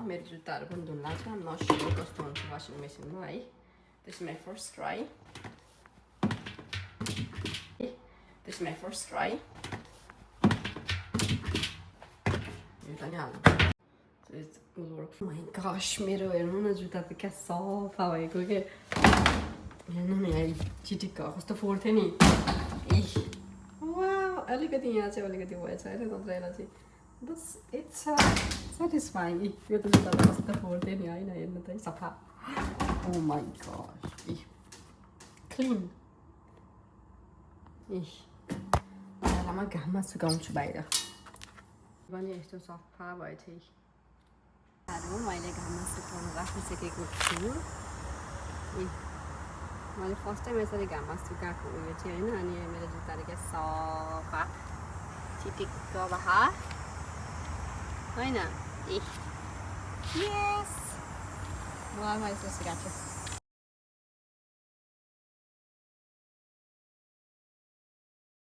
मेरो जुत्ताहरू पनि धुन लाग्छ नसियो कस्तो हुन्छ वासिङ मेसिनमा है this is my first try this is my first try यो पनि हाल्नु माई गश मेरो हेर्नु न जुत्ता त क्या सफा भएको के हेर्नु नि है चिटिक्क कस्तो फोर्थ्यो नि ए वा अलिकति यहाँ चाहिँ अलिकति भएछ होइन नत्र यसलाई चाहिँ बस इट्स सेटिस्फाइङ यो त जुत्ता त कस्तो फोर्थ्यो नि होइन हेर्नु त है सफा ओ माई गश ए क्लिन ए म घाममा सुकाउँछु बाहिर पनि यस्तो सफा भयो चाहिँ मैले घाममा सुकाउनु राखिसकेको छु ए मैले फर्स्ट टाइम यसरी घाममा सुकाएको उयो चाहिँ होइन अनि मेरो जुत्ताहरू क्या सफा चिटिक्क बहा होइन ए यस मलाई यसो सुकाएको छु